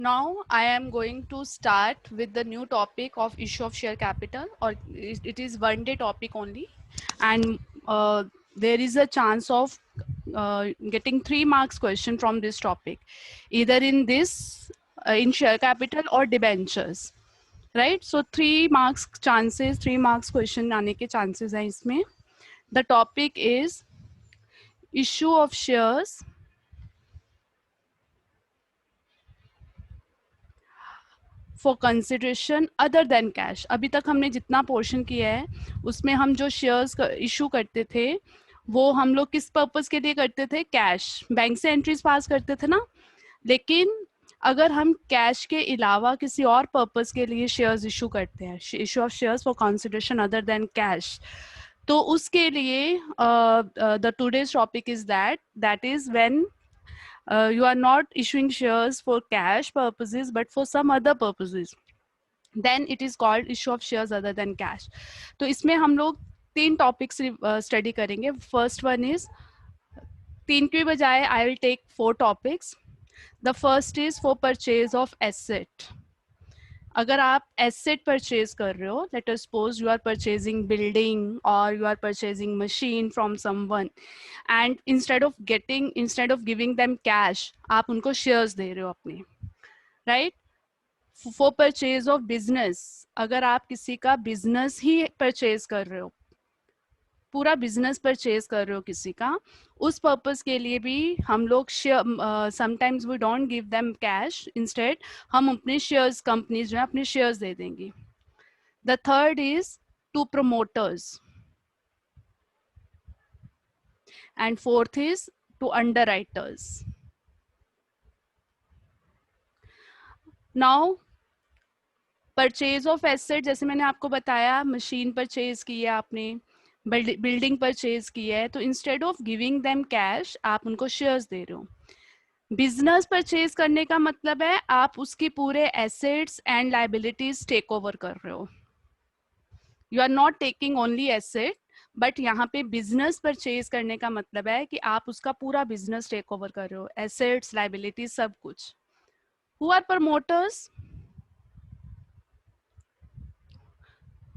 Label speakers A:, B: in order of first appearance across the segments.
A: Now I am going to start with the new topic of issue of share capital, or it is one day topic only, and there is a chance of getting 3 marks question from this topic, either in this in share capital or debentures, right? So 3 marks chances, 3 marks question आने के chances हैं इसमें. The topic is issue of shares for consideration other than cash. अभी तक हमने जितना portion किया है उसमें हम जो शेयर्स इशू करते थे वो हम लोग किस पर्पस के लिए करते थे? कैश, बैंक से एंट्रीज पास करते थे ना. लेकिन अगर हम कैश के अलावा किसी और पर्पस के लिए शेयर्स इशू करते हैं, issue of shares for consideration other than cash, तो उसके लिए the today's topic is that is when you are not issuing shares for cash purposes but for some other purposes, then it is called issue of shares other than cash. तो इसमें हम लोग 3 topics study करेंगे. First one is 3 की बजाय I will take 4 topics. The first is for purchase of asset. अगर आप asset purchase कर रहे हो, let us suppose you are purchasing building और you are purchasing machine from someone, and instead of giving them cash आप उनको shares दे रहे हो अपने, right? For purchase of business, अगर आप किसी का बिजनेस ही परचेज कर रहे हो, पूरा बिजनेस परचेज कर रहे हो किसी का, उस पर्पस के लिए भी हम लोग sometimes we don't give them cash, instead हम अपने शेयर्स, कंपनीज जो है अपने शेयर्स दे देंगी. The third is to promoters and fourth is to underwriters. Now purchase of asset, जैसे मैंने आपको बताया, मशीन परचेज की है आपने, बिल्डिंग परचेज की है, तो instead of giving them cash आप उनको शेयर्स दे रहे हो. बिजनेस परचेज करने का मतलब है आप उसकी पूरे assets and liabilities take over कर रहे हो. You are not taking only asset, but यहाँ पे बिजनेस परचेज करने का मतलब है कि आप उसका पूरा बिजनेस टेक ओवर कर रहे हो, एसेट्स, लाइबिलिटीज, सब कुछ. Who are promoters?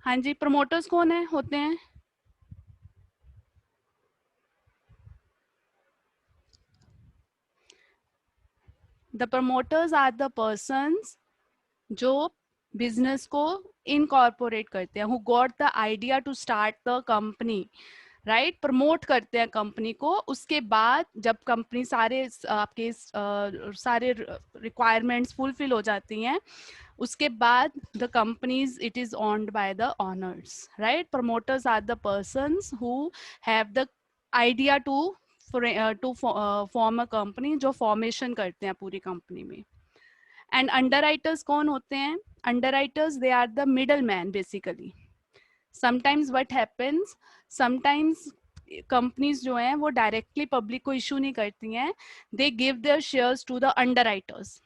A: हाँ जी, प्रमोटर्स कौन है होते हैं? The promoters are the persons जो बिजनेस को इनकॉर्पोरेट करते हैं, who got the idea to start the company, right? Promote करते हैं कंपनी को. उसके बाद जब कंपनी सारे आपके सारे रिक्वायरमेंट्स फुलफिल हो जाती हैं, उसके बाद the companies it is owned by the owners, right? Promoters are the persons who have the idea to form a company, जो फॉर्मेशन करते हैं पूरी कंपनी में. एंड अंडरराइटर्स कौन होते हैं? Underwriters they are the middle man basically. Sometimes what happens, sometimes companies जो हैं वो डायरेक्टली पब्लिक को इशू नहीं करती हैं, they give their shares to the underwriters.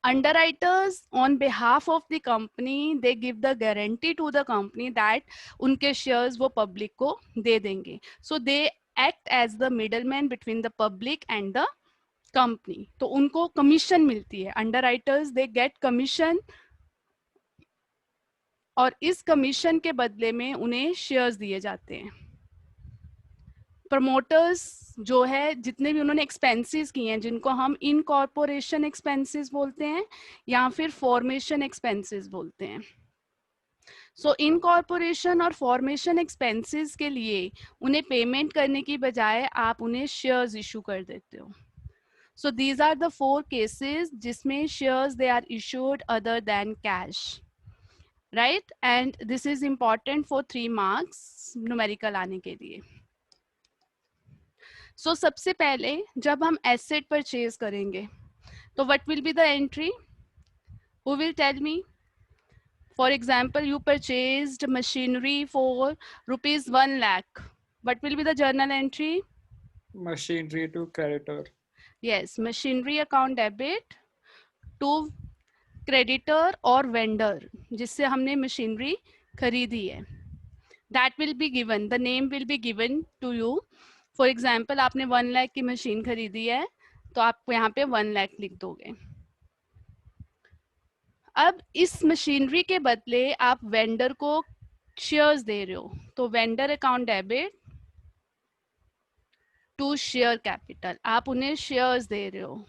A: Underwriters on behalf of the company, they give the guarantee to the company that उनके shares वो public को दे देंगे. So they act as the middleman between the public and the company. तो उनको commission मिलती है. Underwriters they get commission, और इस कमीशन के बदले में उन्हें शेयर्स दिए जाते हैं. प्रमोटर्स जो है, जितने भी उन्होंने एक्सपेंसेस किए हैं, जिनको हम इनकॉर्पोरेशन एक्सपेंसेस बोलते हैं या फिर फॉर्मेशन एक्सपेंसेस बोलते हैं. सो इनकॉर्पोरेशन और फॉर्मेशन एक्सपेंसेस के लिए उन्हें पेमेंट करने की बजाय आप उन्हें शेयर्स इशू कर देते हो. So these are the 4 cases जिसमें shares they are issued other than cash, right? And this is important for 3 marks numerical आने के लिए. सो सबसे पहले जब हम एसेट परचेज करेंगे तो what will be the entry? Who will tell me? For example, you purchased machinery for rupees 1 lakh. What will be the journal entry?
B: Machinery to creditor.
A: Yes, machinery account debit to creditor और vendor जिससे हमने मशीनरी खरीदी है. That will be given, the name will be given to you. For example, आपने 1 लाख की machine खरीदी है तो आप यहाँ पे 1 लाख लिख दोगे. अब इस मशीनरी के बदले आप वेंडर को शेयर्स दे रहे हो, तो vendor account debit to share capital, आप उन्हें शेयर्स दे रहे हो.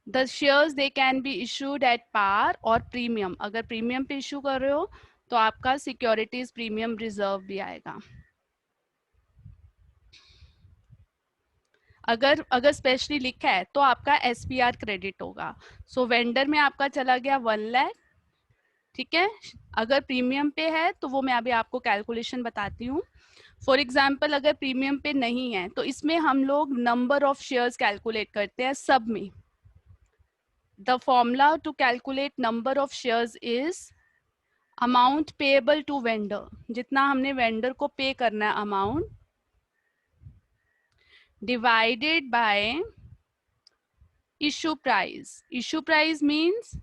A: The shares they can be issued at par और प्रीमियम, अगर प्रीमियम पे इशू कर रहे हो तो आपका सिक्योरिटीज प्रीमियम रिजर्व भी आएगा. अगर स्पेशली लिखा है तो आपका एसपीआर क्रेडिट होगा. सो वेंडर में आपका चला गया 1 लाख, ठीक है. अगर प्रीमियम पे है तो वो मैं अभी आपको कैलकुलेशन बताती हूँ. फॉर एग्जाम्पल अगर प्रीमियम पे नहीं है तो इसमें हम लोग नंबर ऑफ शेयर्स कैलकुलेट करते हैं सब में. The formula to calculate number of shares is amount payable to vendor, जितना हमने वेंडर को पे करना है amount, divided by issue price. Issue price means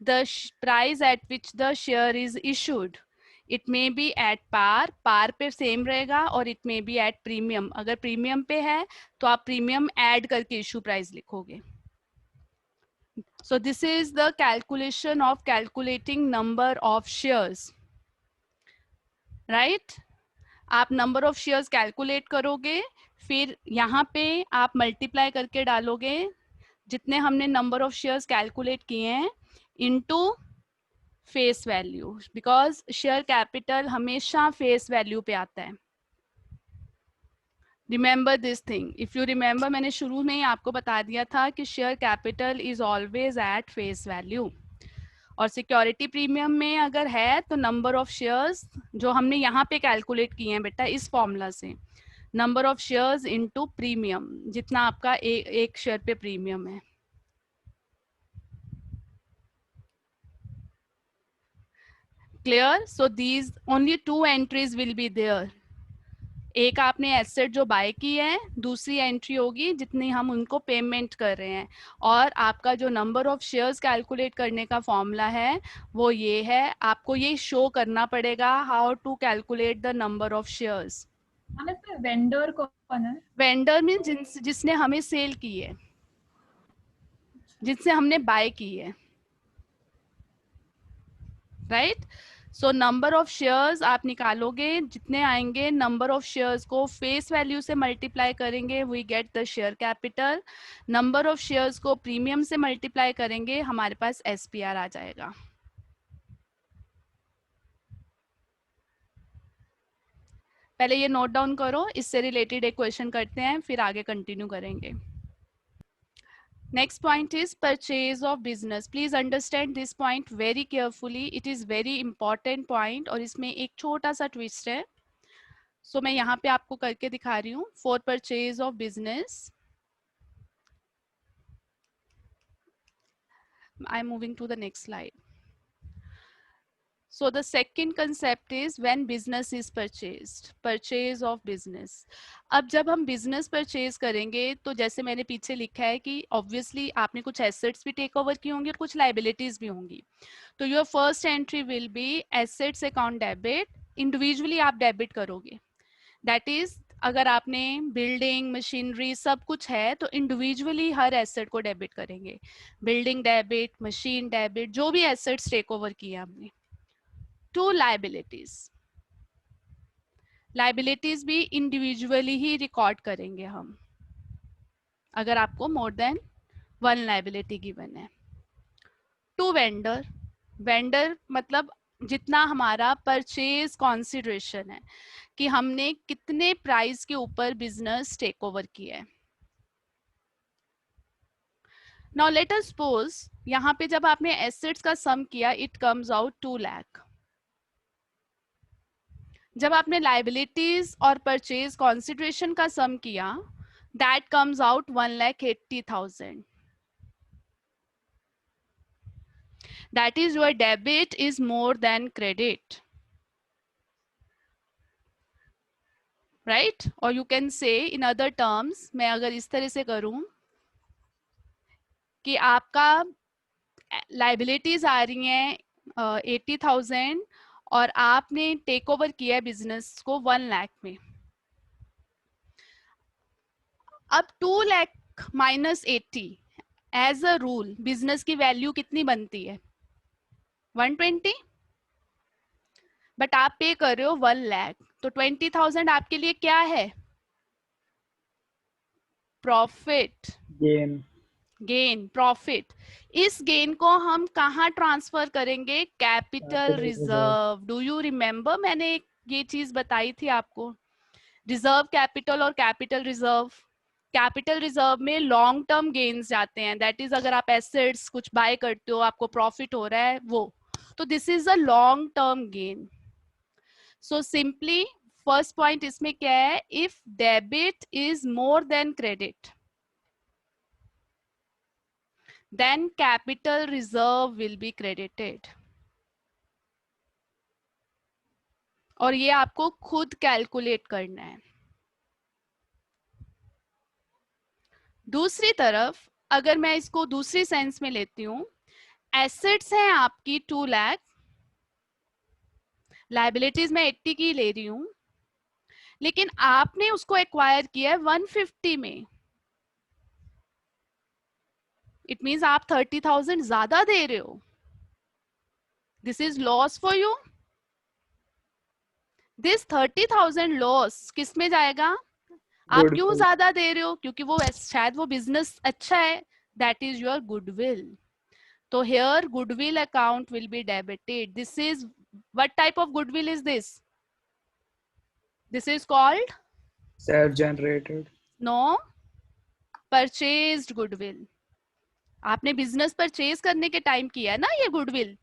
A: the price at which the share is issued. It may be at par, par पे same रहेगा, और it may be at premium. अगर premium पे है तो आप प्रीमियम ऐड करके issue price लिखोगे. So this is the calculation of calculating number of shares, right? आप नंबर ऑफ शेयर्स कैलकुलेट करोगे, फिर यहाँ पे आप मल्टीप्लाई करके डालोगे जितने हमने नंबर ऑफ शेयर्स कैलकुलेट किए हैं into face value, because share capital हमेशा फेस वैल्यू पे आता है. Remember this thing, if you remember मैंने शुरू में ही आपको बता दिया था कि share capital is always at face value. और सिक्योरिटी प्रीमियम में अगर है तो नंबर ऑफ शेयर्स जो हमने यहाँ पे कैलकुलेट किए हैं बेटा इस फॉर्मूला से, number of shares into premium, जितना आपका एक शेयर पे प्रीमियम है. Clear? So these only 2 entries will be there. एक आपने एसेट जो बाय की है, दूसरी एंट्री होगी जितनी हम उनको पेमेंट कर रहे हैं, और आपका जो नंबर ऑफ शेयर्स कैलकुलेट करने का फॉर्मूला है वो ये है. आपको ये शो करना पड़ेगा how to calculate the number of shares.
C: Vendor कौन है?
A: वेंडर मीन जिसने हमें सेल की है, जिससे हमने बाय की है, right? So number of shares आप निकालोगे, जितने आएंगे नंबर ऑफ शेयर्स को फेस वैल्यू से मल्टीप्लाई करेंगे, we get the share capital. Number of shares को प्रीमियम से मल्टीप्लाई करेंगे, हमारे पास एसपीआर आ जाएगा. पहले ये नोट डाउन करो, इससे रिलेटेड एक क्वेश्चन करते हैं फिर आगे कंटिन्यू करेंगे. Next point is purchase of business. Please understand this point very carefully. It is very important point और इसमें एक छोटा सा twist है. So मैं यहाँ पे आपको करके दिखा रही हूँ. For purchase of business, I'm moving to the next slide. So the second concept is when business is purchased, purchase of business. अब जब हम business purchase करेंगे तो जैसे मैंने पीछे लिखा है कि obviously आपने कुछ assets भी take over की होंगी और कुछ liabilities भी होंगी. तो your first entry will be assets account debit. Individually आप debit करोगे. That is अगर आपने बिल्डिंग मशीनरी सब कुछ है तो इंडिविजुअली हर एसेट को डेबिट करेंगे. बिल्डिंग डेबिट, मशीन डेबिट, जो भी एसेट्स टेक ओवर किए हमने. टू लाइबिलिटीज, लाइबिलिटीज भी इंडिविजुअली ही रिकॉर्ड करेंगे हम अगर आपको मोर देन 1 लाइबिलिटी गिवन है. टू वेंडर, वेंडर मतलब जितना हमारा परचेज कॉन्सिडरेशन है कि हमने कितने प्राइस के ऊपर बिजनेस टेक ओवर किया है. नाउ लेट अस सपोज यहाँ पे जब आपने एसेट्स का सम किया इट कम्स आउट 2 लाख. जब आपने लाइबिलिटीज और परचेज कॉन्सिडरेशन का सम किया that comes out 1,80,000. That is your debit is more than credit, right? और you can say in other terms, मैं अगर इस तरह से करूं कि आपका लाइबिलिटीज आ रही हैं 80,000 और आपने टेक ओवर किया है बिजनेस को 1 लाख में. अब 2 लाख minus 80, as a rule business की वैल्यू कितनी बनती है? 120, बट आप पे कर रहे हो 1 लाख, तो 20,000 आपके लिए क्या है? Profit,
B: Gain.
A: Gain, profit. इस गेन को हम कहाँ ट्रांसफर करेंगे? Capital
B: Capital reserve.
A: Reserve. Do you remember मैंने ये चीज बताई थी आपको, रिजर्व कैपिटल और कैपिटल रिजर्व। कैपिटल रिजर्व में लॉन्ग टर्म गेन्स जाते हैं, दैट इज अगर आप एसेट्स कुछ बाय करते हो आपको प्रॉफिट हो रहा है वो, तो this is a long term gain. So simply first point इसमें क्या है? If debit is more than credit then capital reserve will be credited. और ये आपको खुद कैलकुलेट करना है। दूसरी तरफ अगर मैं इसको दूसरी सेंस में लेती हूं, एसेट्स हैं आपकी 2 लाख, लाइबिलिटीज मैं 80 की ले रही हूं, लेकिन आपने उसको एक्वायर किया है 150 में। इट मीन्स आप 30,000 ज्यादा दे रहे हो। This is loss for you. This 30,000 loss किस में जाएगा? आप क्यों
B: Goodwill.
A: ज्यादा दे रहे हो? क्योंकि वो शायद वो बिजनेस अच्छा है, दैट इज योर गुडविल। तो here goodwill account will be debited. This is what type of goodwill is this? This is called
B: Self-generated.
A: No, purchased goodwill. आपने बिजनेस परचेज करने के टाइम किया है ना ये गुडविल,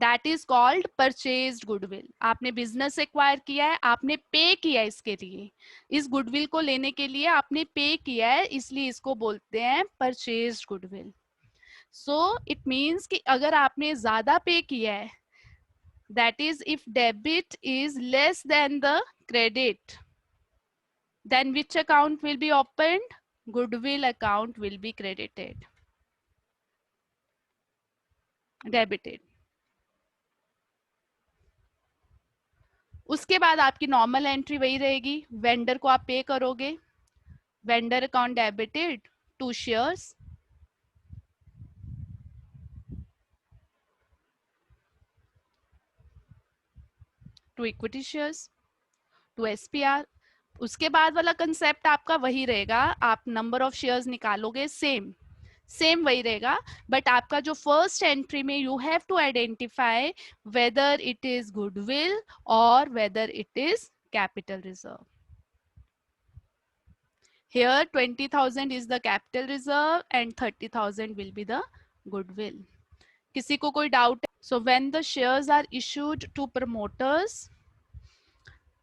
A: that is called purchased goodwill. आपने बिजनेस एक्वायर किया है, आपने पे किया है इसके लिए, इस गुडविल को लेने के लिए आपने पे किया है, इसलिए इसको बोलते हैं purchased goodwill. So it means कि अगर आपने ज्यादा पे किया है, that is if debit is less than the credit, then which account will be opened? Goodwill account will be credited, debited. उसके बाद आपकी नॉर्मल एंट्री वही रहेगी, वेंडर को आप पे करोगे, vendor account debited to shares, to equity shares, to SPR. उसके बाद वाला कंसेप्ट आपका वही रहेगा, आप नंबर ऑफ शेयर्स निकालोगे, सेम वही रहेगा, बट आपका जो फर्स्ट एंट्री में you have to identify whether it is goodwill और whether it is capital reserve. Here 20,000 is the capital reserve and 30,000 will be the goodwill. किसी को कोई डाउट है? So when the shares are issued to promoters,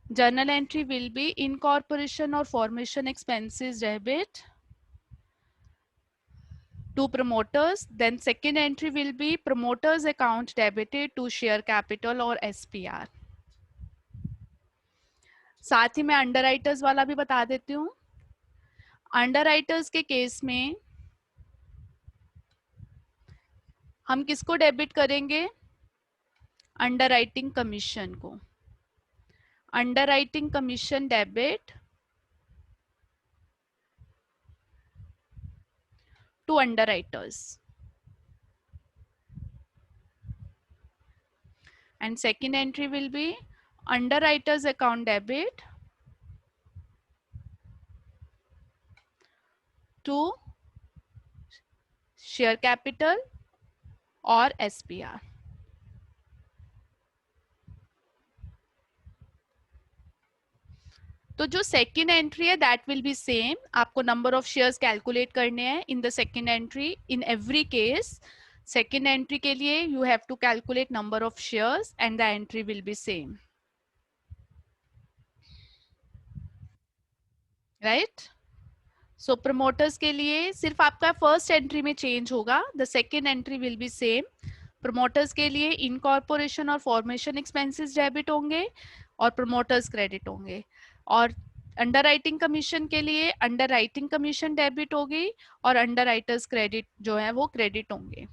A: journal entry will be incorporation or formation expenses debit to promoters. Then second entry will be promoters account debited to share capital or SPR. साथ ही मैं underwriters वाला भी बता देती हूँ। Underwriters के case में हम किसको डेबिट करेंगे? अंडरराइटिंग कमीशन को। Underwriting commission debit to underwriters, and second entry will be underwriters account debit to share capital or SPR. तो जो सेकेंड एंट्री है दैट विल बी सेम, आपको नंबर ऑफ शेयर्स कैलकुलेट करने हैं in the second entry. In every case second entry के लिए you have to calculate number of shares and the entry will be same, right? So promoters के लिए सिर्फ आपका first entry में change होगा, the second entry will be same. Promoters के लिए इनकॉर्पोरेशन और फॉर्मेशन एक्सपेंसेस डेबिट होंगे और प्रमोटर्स क्रेडिट होंगे, और अंडरराइटिंग कमीशन के लिए अंडरराइटिंग कमीशन डेबिट होगी और अंडरराइटर्स क्रेडिट जो है वो क्रेडिट होंगे।